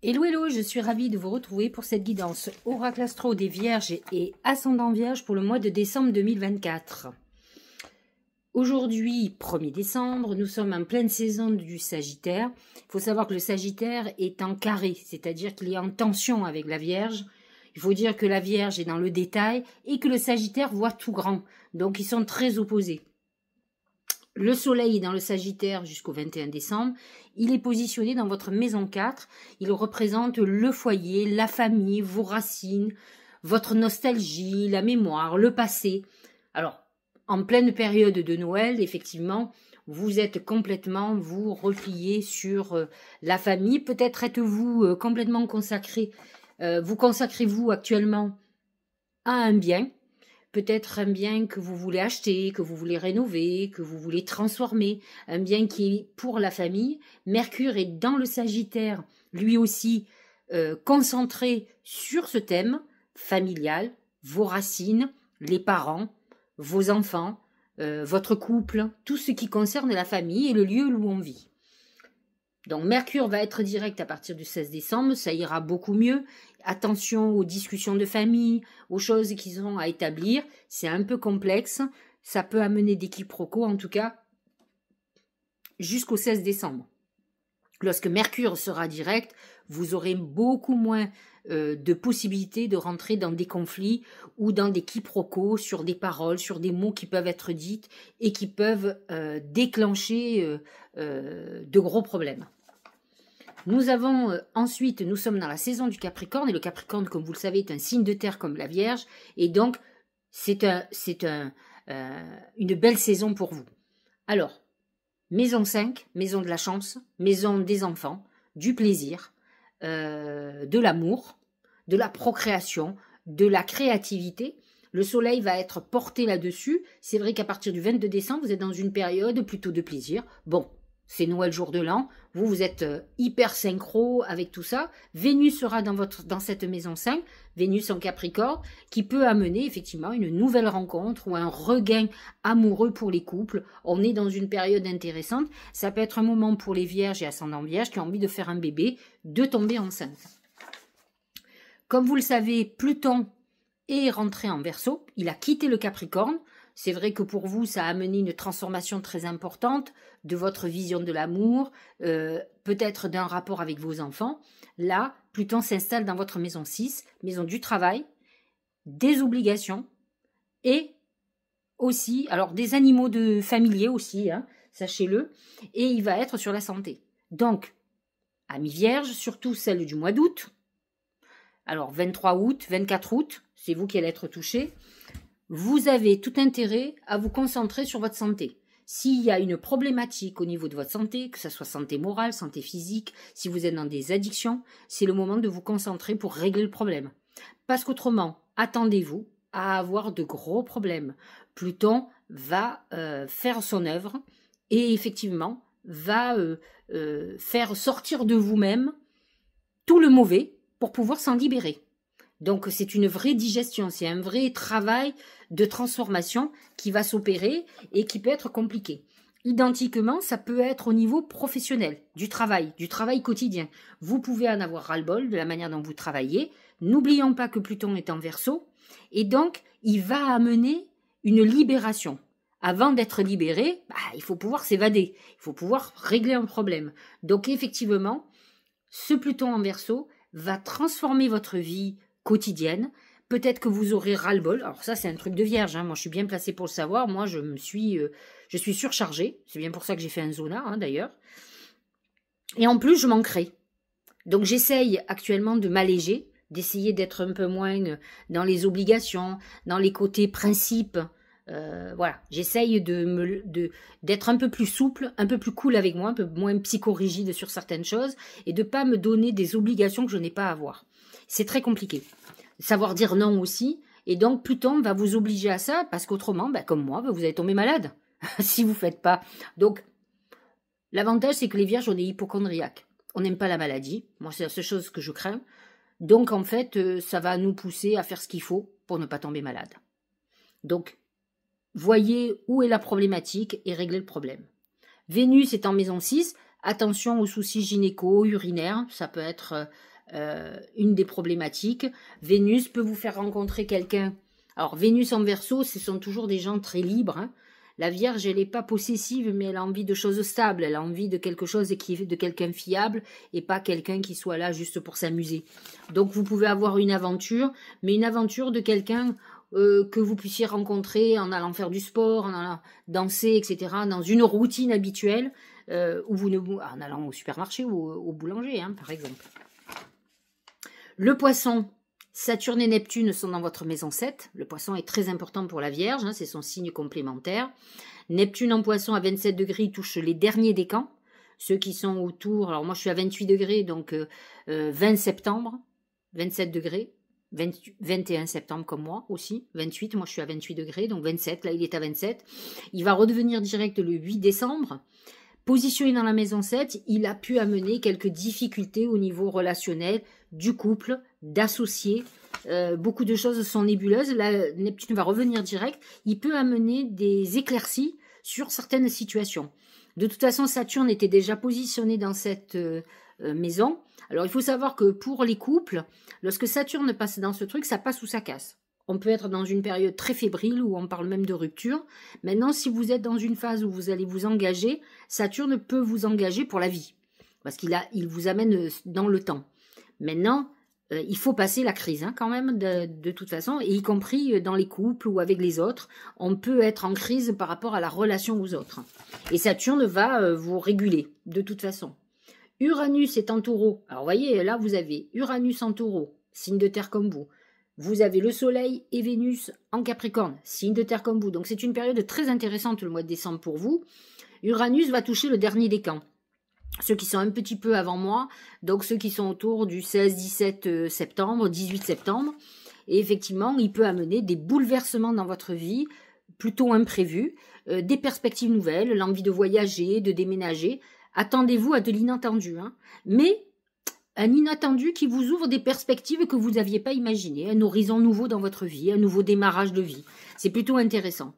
Hello, hello, je suis ravie de vous retrouver pour cette guidance Oracle Astro des Vierges et Ascendant Vierge pour le mois de décembre 2024. Aujourd'hui, 1er décembre, nous sommes en pleine saison du Sagittaire. Il faut savoir que le Sagittaire est en carré, c'est-à-dire qu'il est en tension avec la Vierge. Il faut dire que la Vierge est dans le détail et que le Sagittaire voit tout grand. Donc, ils sont très opposés. Le soleil est dans le Sagittaire jusqu'au 21 décembre. Il est positionné dans votre maison 4. Il représente le foyer, la famille, vos racines, votre nostalgie, la mémoire, le passé. Alors, en pleine période de Noël, effectivement, vous êtes complètement, vous replié sur la famille. Peut-être êtes-vous complètement consacré, vous consacrez-vous actuellement à un bien. Peut-être un bien que vous voulez acheter, que vous voulez rénover, que vous voulez transformer, un bien qui est pour la famille. Mercure est dans le Sagittaire, lui aussi concentré sur ce thème familial, vos racines, les parents, vos enfants, votre couple, tout ce qui concerne la famille et le lieu où on vit. Donc Mercure va être direct à partir du 16 décembre, ça ira beaucoup mieux. Attention aux discussions de famille, aux choses qu'ils ont à établir. C'est un peu complexe, ça peut amener des quiproquos en tout cas jusqu'au 16 décembre. Lorsque Mercure sera direct, vous aurez beaucoup moins de possibilités de rentrer dans des conflits ou dans des quiproquos sur des paroles, sur des mots qui peuvent être dites et qui peuvent déclencher de gros problèmes. Nous avons ensuite, nous sommes dans la saison du Capricorne, et le Capricorne, comme vous le savez, est un signe de terre comme la Vierge, et donc c'est une belle saison pour vous. Alors, maison 5, maison de la chance, maison des enfants, du plaisir, de l'amour, de la procréation, de la créativité. Le soleil va être porté là-dessus. C'est vrai qu'à partir du 22 décembre, vous êtes dans une période plutôt de plaisir. Bon, c'est Noël jour de l'an, vous êtes hyper synchro avec tout ça. Vénus sera dans cette maison 5, Vénus en Capricorne, qui peut amener effectivement une nouvelle rencontre ou un regain amoureux pour les couples. On est dans une période intéressante. Ça peut être un moment pour les Vierges et Ascendants Vierges qui ont envie de faire un bébé, de tomber enceinte. Comme vous le savez, Pluton est rentré en Verseau, il a quitté le Capricorne. C'est vrai que pour vous, ça a amené une transformation très importante de votre vision de l'amour, peut-être d'un rapport avec vos enfants. Là, Pluton s'installe dans votre maison 6, maison du travail, des obligations et aussi, alors des animaux de familiers aussi, hein, sachez-le, et il va être sur la santé. Donc, amis vierges, surtout celle du mois d'août, alors 23 août, 24 août, c'est vous qui allez être touchés. Vous avez tout intérêt à vous concentrer sur votre santé. S'il y a une problématique au niveau de votre santé, que ce soit santé morale, santé physique, si vous êtes dans des addictions, c'est le moment de vous concentrer pour régler le problème. Parce qu'autrement, attendez-vous à avoir de gros problèmes. Pluton va faire son œuvre et effectivement va faire sortir de vous-même tout le mauvais pour pouvoir s'en libérer. Donc c'est une vraie digestion, c'est un vrai travail de transformation qui va s'opérer et qui peut être compliqué. Identiquement, ça peut être au niveau professionnel, du travail quotidien. Vous pouvez en avoir ras-le-bol de la manière dont vous travaillez. N'oublions pas que Pluton est en Verseau et donc il va amener une libération. Avant d'être libéré, il faut pouvoir s'évader, il faut pouvoir régler un problème. Donc effectivement, ce Pluton en Verseau va transformer votre vie quotidienne. Peut-être que vous aurez ras-le-bol. Alors ça, c'est un truc de vierge. Hein. Moi, je suis bien placée pour le savoir. Moi, je suis surchargée. C'est bien pour ça que j'ai fait un zona, hein, d'ailleurs. Et en plus, je manquerai. Donc, j'essaye actuellement de m'alléger, d'essayer d'être un peu moins dans les obligations, dans les côtés principes. Voilà, j'essaye d'être un peu plus souple, un peu plus cool avec moi, un peu moins psychorigide sur certaines choses et de ne pas me donner des obligations que je n'ai pas à avoir. C'est très compliqué. Savoir dire non aussi. Et donc, Pluton va vous obliger à ça parce qu'autrement, comme moi, vous allez tomber malade si vous ne faites pas. Donc, l'avantage, c'est que les vierges, on est hypocondriaques. On n'aime pas la maladie. Moi, c'est la seule chose que je crains. Donc, en fait, ça va nous pousser à faire ce qu'il faut pour ne pas tomber malade. Donc, voyez où est la problématique et réglez le problème. Vénus est en maison 6. Attention aux soucis gynéco, urinaires, ça peut être une des problématiques. Vénus peut vous faire rencontrer quelqu'un. Alors, Vénus en Verseau, ce sont toujours des gens très libres, hein. La Vierge, elle n'est pas possessive, mais elle a envie de choses stables. Elle a envie de quelque chose qui est de quelqu'un fiable et pas quelqu'un qui soit là juste pour s'amuser. Donc, vous pouvez avoir une aventure, mais une aventure de quelqu'un que vous puissiez rencontrer en allant faire du sport, en allant danser, etc., dans une routine habituelle, en allant au supermarché ou au boulanger, hein, par exemple. Le Poisson, Saturne et Neptune sont dans votre maison 7. Le Poisson est très important pour la Vierge, hein, c'est son signe complémentaire. Neptune en Poisson à 27 degrés, il touche les derniers décans. Ceux qui sont autour, alors moi je suis à 28 degrés, donc 20 septembre, 27 degrés, 21 septembre comme moi aussi, 28, moi je suis à 28 degrés, donc 27, là il est à 27. Il va redevenir direct le 8 décembre. Positionné dans la maison 7, il a pu amener quelques difficultés au niveau relationnel, du couple, d'associés. Beaucoup de choses sont nébuleuses. Là, Neptune va revenir direct. Il peut amener des éclaircies sur certaines situations. De toute façon, Saturne était déjà positionné dans cette maison. Alors, il faut savoir que pour les couples, lorsque Saturne passe dans ce truc, ça passe ou ça casse. On peut être dans une période très fébrile où on parle même de rupture. Maintenant, si vous êtes dans une phase où vous allez vous engager, Saturne peut vous engager pour la vie. Parce il vous amène dans le temps. Maintenant, il faut passer la crise hein, quand même de toute façon, et y compris dans les couples ou avec les autres. On peut être en crise par rapport à la relation aux autres. Et Saturne va vous réguler de toute façon. Uranus est en taureau. Alors vous voyez, là vous avez Uranus en taureau, signe de terre comme vous. Vous avez le Soleil et Vénus en Capricorne, signe de terre comme vous. Donc c'est une période très intéressante le mois de décembre pour vous. Uranus va toucher le dernier décan. Ceux qui sont un petit peu avant moi, donc ceux qui sont autour du 16-17 septembre, 18 septembre. Et effectivement, il peut amener des bouleversements dans votre vie, plutôt imprévus, des perspectives nouvelles, l'envie de voyager, de déménager. Attendez-vous à de l'inattendu, hein. Mais un inattendu qui vous ouvre des perspectives que vous n'aviez pas imaginées, un horizon nouveau dans votre vie, un nouveau démarrage de vie. C'est plutôt intéressant.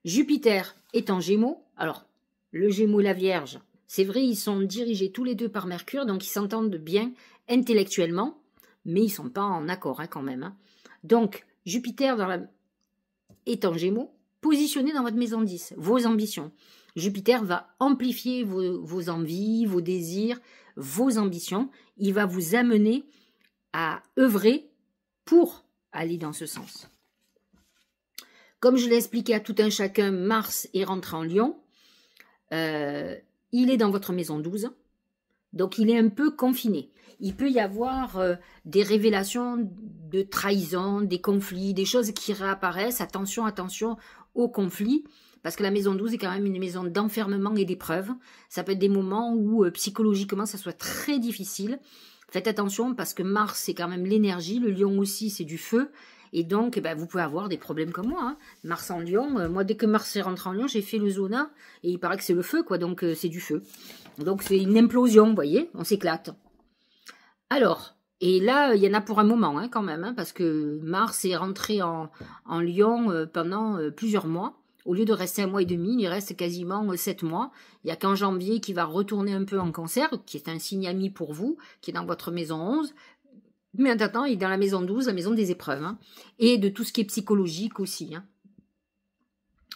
Jupiter est en Gémeaux. Alors, le Gémeaux et la Vierge, c'est vrai, ils sont dirigés tous les deux par Mercure, donc ils s'entendent bien intellectuellement, mais ils ne sont pas en accord hein, quand même. Hein. Donc, Jupiter est en Gémeaux, positionné dans votre maison 10, vos ambitions. Jupiter va amplifier vos envies, vos désirs, vos ambitions. Il va vous amener à œuvrer pour aller dans ce sens. Comme je l'ai expliqué à tout un chacun, Mars est rentré en Lion. Il est dans votre maison 12. Donc, il est un peu confiné. Il peut y avoir des révélations de trahison, des conflits, des choses qui réapparaissent. Attention, attention aux conflits. Parce que la maison 12 est quand même une maison d'enfermement et d'épreuves. Ça peut être des moments où psychologiquement ça soit très difficile. Faites attention parce que Mars c'est quand même l'énergie, le Lion aussi c'est du feu. Et donc vous pouvez avoir des problèmes comme moi. Hein. Mars en Lion, moi dès que Mars est rentré en Lion, j'ai fait le zona et il paraît que c'est le feu quoi, donc c'est du feu. Donc c'est une implosion, vous voyez, on s'éclate. Alors, et là il y en a pour un moment hein, quand même, hein, parce que Mars est rentré en Lion pendant plusieurs mois. Au lieu de rester 1 mois et demi, il reste quasiment 7 mois. Il n'y a qu'en janvier qui va retourner un peu en Cancer, qui est un signe ami pour vous, qui est dans votre maison 11. Mais en attendant, il est dans la maison 12, la maison des épreuves. Hein, et de tout ce qui est psychologique aussi. Hein.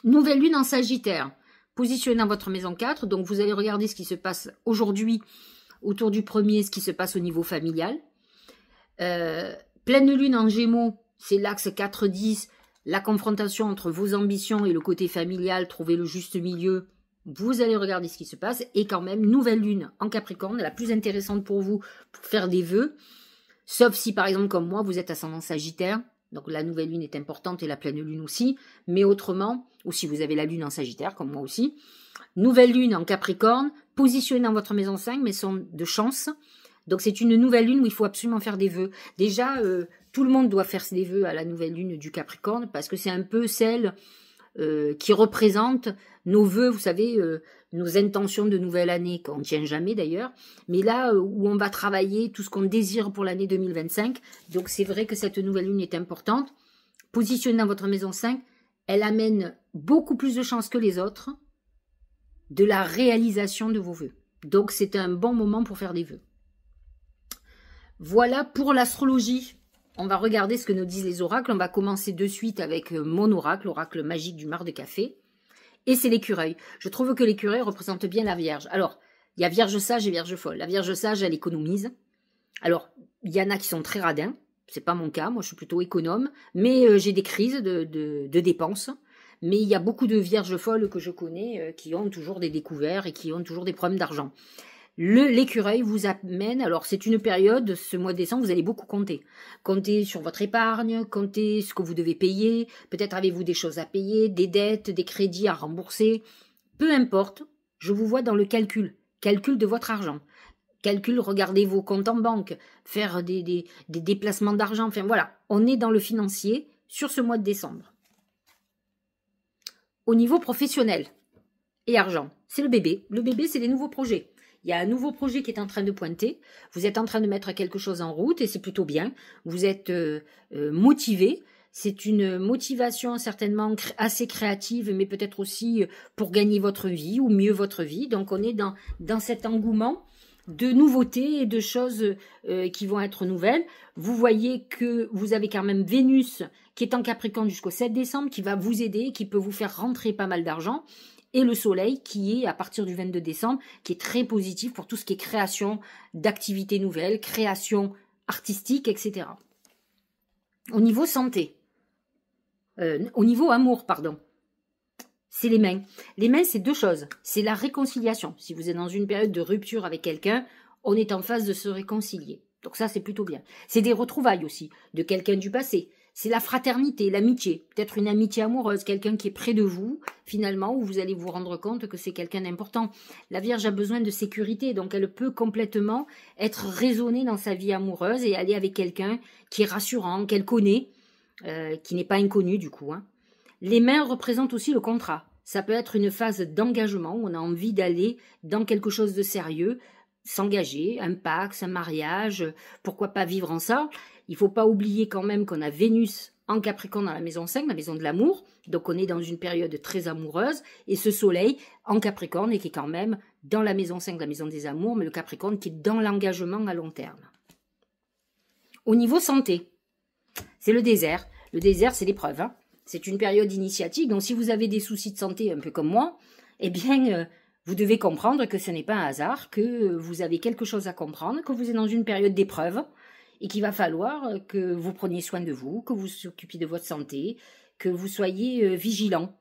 Nouvelle lune en Sagittaire, positionnée dans votre maison 4. Donc vous allez regarder ce qui se passe aujourd'hui autour du premier, ce qui se passe au niveau familial. Pleine lune en Gémeaux, c'est l'axe 4-10. La confrontation entre vos ambitions et le côté familial, trouver le juste milieu, vous allez regarder ce qui se passe. Et quand même, nouvelle lune en Capricorne, la plus intéressante pour vous pour faire des vœux. Sauf si, par exemple, comme moi, vous êtes ascendant Sagittaire. Donc la nouvelle lune est importante et la pleine lune aussi. Mais autrement, ou si vous avez la lune en Sagittaire, comme moi aussi. Nouvelle lune en Capricorne, positionnée dans votre maison 5, mais sont de chance. Donc c'est une nouvelle lune où il faut absolument faire des vœux. Déjà, tout le monde doit faire des vœux à la nouvelle lune du Capricorne parce que c'est un peu celle qui représente nos vœux, vous savez, nos intentions de nouvelle année, qu'on ne tient jamais d'ailleurs, mais là où on va travailler tout ce qu'on désire pour l'année 2025. Donc c'est vrai que cette nouvelle lune est importante. Positionnée dans votre maison 5, elle amène beaucoup plus de chances que les autres de la réalisation de vos vœux. Donc, c'est un bon moment pour faire des vœux. Voilà pour l'astrologie. On va regarder ce que nous disent les oracles. On va commencer de suite avec mon oracle, l'oracle magique du mar de café. Et c'est l'écureuil. Je trouve que l'écureuil représente bien la Vierge. Alors, il y a Vierge sage et Vierge folle. La Vierge sage, elle économise. Alors, il y en a qui sont très radins. C'est pas mon cas. Moi, je suis plutôt économe. Mais j'ai des crises de dépenses. Mais il y a beaucoup de Vierges folles que je connais qui ont toujours des découvertes et qui ont toujours des problèmes d'argent. L'écureuil vous amène, alors c'est une période, ce mois de décembre, vous allez beaucoup compter. Comptez sur votre épargne, comptez ce que vous devez payer, peut-être avez-vous des choses à payer, des dettes, des crédits à rembourser. Peu importe, je vous vois dans le calcul de votre argent. Calcul, regardez vos comptes en banque, faire des déplacements d'argent, enfin voilà, on est dans le financier sur ce mois de décembre. Au niveau professionnel et argent, c'est le bébé. Le bébé, c'est les nouveaux projets. Il y a un nouveau projet qui est en train de pointer. Vous êtes en train de mettre quelque chose en route et c'est plutôt bien. Vous êtes motivé. C'est une motivation certainement assez créative, mais peut-être aussi pour gagner votre vie ou mieux votre vie. Donc on est dans cet engouement de nouveautés et de choses qui vont être nouvelles. Vous voyez que vous avez quand même Vénus qui est en Capricorne jusqu'au 7 décembre, qui va vous aider, qui peut vous faire rentrer pas mal d'argent. Et le soleil qui est à partir du 22 décembre, qui est très positif pour tout ce qui est création d'activités nouvelles, création artistique, etc. Au niveau santé, au niveau amour, pardon, c'est les mains. Les mains, c'est deux choses. C'est la réconciliation. Si vous êtes dans une période de rupture avec quelqu'un, on est en phase de se réconcilier. Donc ça, c'est plutôt bien. C'est des retrouvailles aussi de quelqu'un du passé. C'est la fraternité, l'amitié, peut-être une amitié amoureuse, quelqu'un qui est près de vous, finalement, où vous allez vous rendre compte que c'est quelqu'un d'important. La Vierge a besoin de sécurité, donc elle peut complètement être raisonnée dans sa vie amoureuse et aller avec quelqu'un qui est rassurant, qu'elle connaît, qui n'est pas inconnu du coup. Les mains représentent aussi le contrat. Ça peut être une phase d'engagement où on a envie d'aller dans quelque chose de sérieux, s'engager, un pacte, un mariage, pourquoi pas vivre ensemble. Il ne faut pas oublier quand même qu'on a Vénus en Capricorne dans la maison 5, la maison de l'amour. Donc on est dans une période très amoureuse. Et ce soleil en Capricorne et qui est quand même dans la maison 5, la maison des amours, mais le Capricorne qui est dans l'engagement à long terme. Au niveau santé, c'est le désert. Le désert, c'est l'épreuve. C'est une période initiatique. Donc si vous avez des soucis de santé un peu comme moi, eh bien vous devez comprendre que ce n'est pas un hasard, que vous avez quelque chose à comprendre, que vous êtes dans une période d'épreuve. Et qu'il va falloir que vous preniez soin de vous, que vous vous occupiez de votre santé, que vous soyez vigilant.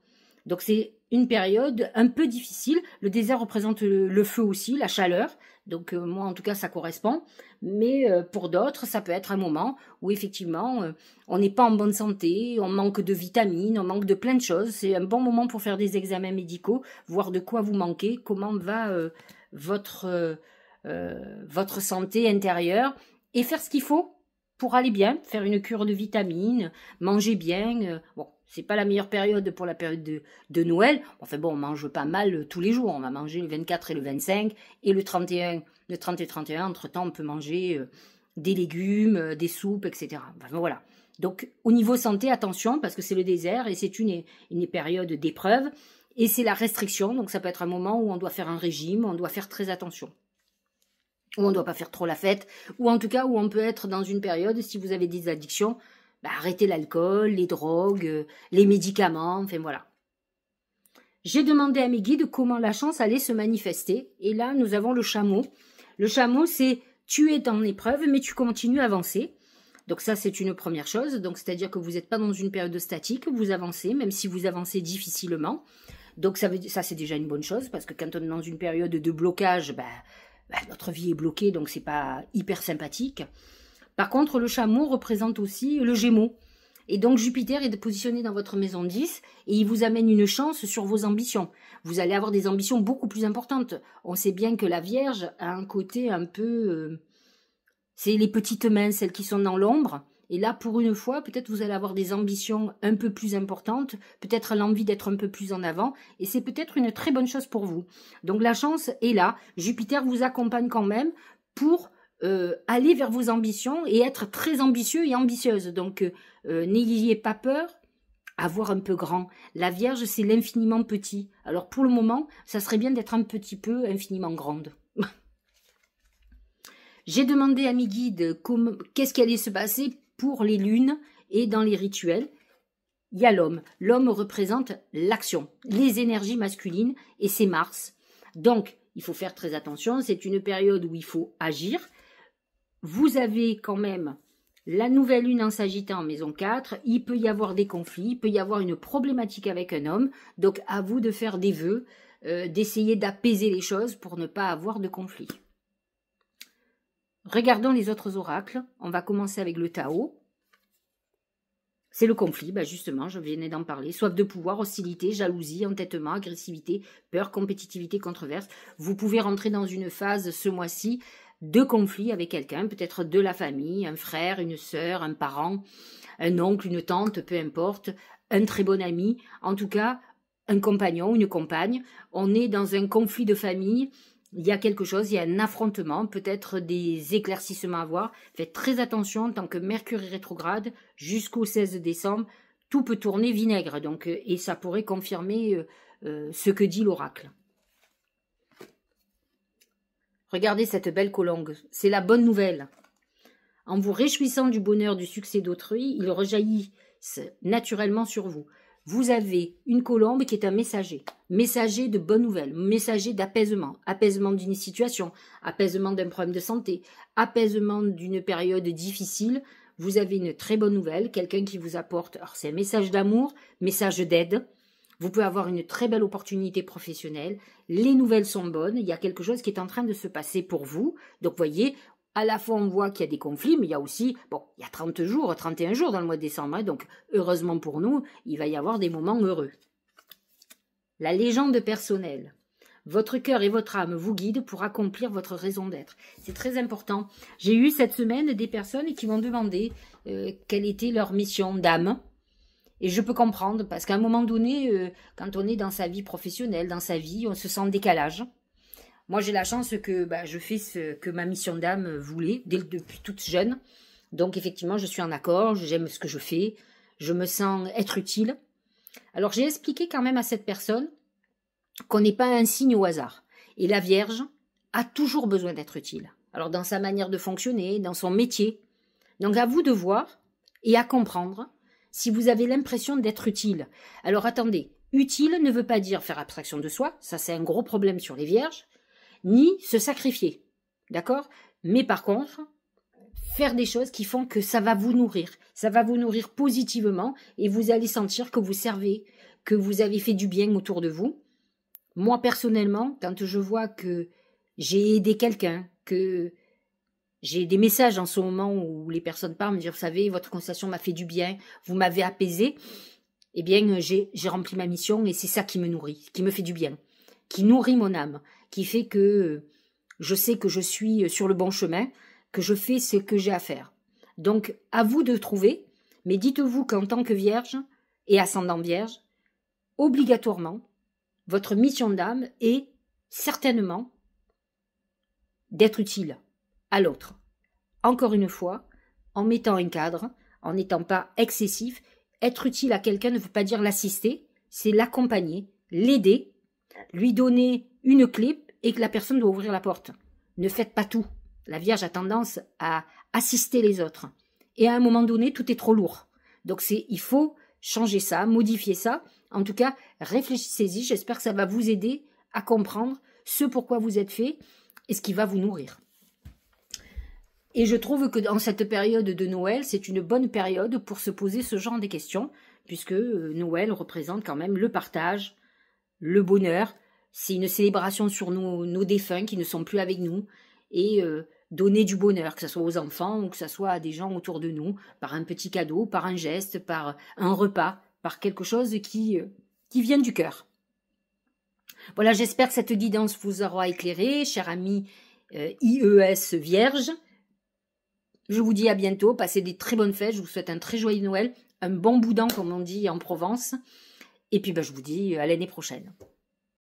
Donc c'est une période un peu difficile. Le désert représente le feu aussi, la chaleur. Donc moi en tout cas ça correspond. Mais pour d'autres ça peut être un moment où effectivement on n'est pas en bonne santé, on manque de vitamines, on manque de plein de choses. C'est un bon moment pour faire des examens médicaux, voir de quoi vous manquez, comment va votre santé intérieure. Et faire ce qu'il faut pour aller bien, faire une cure de vitamines, manger bien. Bon, c'est pas la meilleure période pour la période de Noël. Enfin bon, on mange pas mal tous les jours. On va manger le 24 et le 25 et le 31, le 30 et 31. Entre-temps, on peut manger des légumes, des soupes, etc. Enfin, voilà. Donc, au niveau santé, attention, parce que c'est le désert et c'est une période d'épreuve. Et c'est la restriction, donc ça peut être un moment où on doit faire un régime, on doit faire très attention. Où on ne doit pas faire trop la fête, ou en tout cas où on peut être dans une période, si vous avez des addictions, arrêtez l'alcool, les drogues, les médicaments, enfin voilà. J'ai demandé à mes guides comment la chance allait se manifester, et là nous avons le chameau. Le chameau, c'est tu es en épreuve, mais tu continues à avancer. Donc ça, c'est une première chose, donc c'est-à-dire que vous n'êtes pas dans une période statique, vous avancez, même si vous avancez difficilement. Donc ça c'est déjà une bonne chose, parce que quand on est dans une période de blocage, notre vie est bloquée, donc c'est pas hyper sympathique. Par contre, le chameau représente aussi le Gémeaux. Et donc Jupiter est positionné dans votre maison 10 et il vous amène une chance sur vos ambitions. Vous allez avoir des ambitions beaucoup plus importantes. On sait bien que la Vierge a un côté un peu... c'est les petites mains, celles qui sont dans l'ombre. Et là, pour une fois, peut-être vous allez avoir des ambitions un peu plus importantes, peut-être l'envie d'être un peu plus en avant, et c'est peut-être une très bonne chose pour vous. Donc la chance est là. Jupiter vous accompagne quand même pour aller vers vos ambitions et être très ambitieux et ambitieuse. Donc n'ayez pas peur à voir un peu grand. La Vierge, c'est l'infiniment petit. Alors pour le moment, ça serait bien d'être un petit peu infiniment grande. J'ai demandé à mes guides qu'est-ce qui allait se passer pour les lunes et dans les rituels. Il y a l'homme. L'homme représente l'action, les énergies masculines et c'est Mars. Donc, il faut faire très attention. C'est une période où il faut agir. Vous avez quand même la nouvelle lune en Sagittaire en maison 4. Il peut y avoir des conflits, il peut y avoir une problématique avec un homme. Donc, à vous de faire des vœux, d'essayer d'apaiser les choses pour ne pas avoir de conflit. Regardons les autres oracles. On va commencer avec le Tao. C'est le conflit, justement, je venais d'en parler. Soif de pouvoir, hostilité, jalousie, entêtement, agressivité, peur, compétitivité, controverse. Vous pouvez rentrer dans une phase ce mois-ci de conflit avec quelqu'un, peut-être de la famille, un frère, une sœur, un parent, un oncle, une tante, peu importe, un très bon ami, en tout cas, un compagnon, une compagne. On est dans un conflit de famille. Il y a quelque chose, il y a un affrontement, peut-être des éclaircissements à voir. Faites très attention, tant que Mercure est rétrograde, jusqu'au 16 décembre, tout peut tourner vinaigre. Donc, et ça pourrait confirmer ce que dit l'oracle. Regardez cette belle colombe, c'est la bonne nouvelle. En vous réjouissant du bonheur, du succès d'autrui, il rejaillit naturellement sur vous. Vous avez une colombe qui est un messager de bonnes nouvelles, messager d'apaisement, apaisement d'une situation, apaisement d'un problème de santé, apaisement d'une période difficile. Vous avez une très bonne nouvelle, quelqu'un qui vous apporte, alors c'est un message d'amour, message d'aide. Vous pouvez avoir une très belle opportunité professionnelle. Les nouvelles sont bonnes, il y a quelque chose qui est en train de se passer pour vous. Donc vous voyez, à la fois on voit qu'il y a des conflits, mais il y a aussi, il y a 30 jours, 31 jours dans le mois de décembre, donc heureusement pour nous, il va y avoir des moments heureux. La légende personnelle. Votre cœur et votre âme vous guident pour accomplir votre raison d'être. C'est très important. J'ai eu cette semaine des personnes qui m'ont demandé quelle était leur mission d'âme. Et je peux comprendre, parce qu'à un moment donné, quand on est dans sa vie professionnelle, dans sa vie, on se sent en décalage. Moi, j'ai la chance que je fais ce que ma mission d'âme voulait, depuis toute jeune. Donc, effectivement, je suis en accord, j'aime ce que je fais, je me sens être utile. Alors, j'ai expliqué quand même à cette personne qu'on n'est pas un signe au hasard. Et la Vierge a toujours besoin d'être utile. Alors, dans sa manière de fonctionner, dans son métier. Donc, à vous de voir et à comprendre si vous avez l'impression d'être utile. Alors, attendez, utile ne veut pas dire faire abstraction de soi, ça c'est un gros problème sur les Vierges, ni se sacrifier, d'accord? Mais par contre, faire des choses qui font que ça va vous nourrir positivement et vous allez sentir que vous servez, que vous avez fait du bien autour de vous. Moi, personnellement, quand je vois que j'ai aidé quelqu'un, que j'ai des messages en ce moment où les personnes parlent, me disent, vous savez, votre conversation m'a fait du bien, vous m'avez apaisé, eh bien, j'ai rempli ma mission et c'est ça qui me nourrit, qui me fait du bien, qui nourrit mon âme, qui fait que je sais que je suis sur le bon chemin, que je fais ce que j'ai à faire. Donc, à vous de trouver, mais dites-vous qu'en tant que Vierge et ascendant Vierge, obligatoirement, votre mission d'âme est certainement d'être utile à l'autre. Encore une fois, en mettant un cadre, en n'étant pas excessif, être utile à quelqu'un ne veut pas dire l'assister, c'est l'accompagner, l'aider, lui donner une clé et que la personne doit ouvrir la porte. Ne faites pas tout. La Vierge a tendance à assister les autres. Et à un moment donné, tout est trop lourd. Donc il faut changer ça, modifier ça. En tout cas, réfléchissez-y. J'espère que ça va vous aider à comprendre ce pourquoi vous êtes fait et ce qui va vous nourrir. Et je trouve que dans cette période de Noël, c'est une bonne période pour se poser ce genre de questions, puisque Noël représente quand même le partage, le bonheur. C'est une célébration sur nos défunts qui ne sont plus avec nous et donner du bonheur, que ce soit aux enfants ou que ce soit à des gens autour de nous, par un petit cadeau, par un geste, par un repas, par quelque chose qui vient du cœur. Voilà, j'espère que cette guidance vous aura éclairé, chers amis IES Vierge. Je vous dis à bientôt, passez des très bonnes fêtes, je vous souhaite un très joyeux Noël, un bon boudin comme on dit en Provence, et puis je vous dis à l'année prochaine.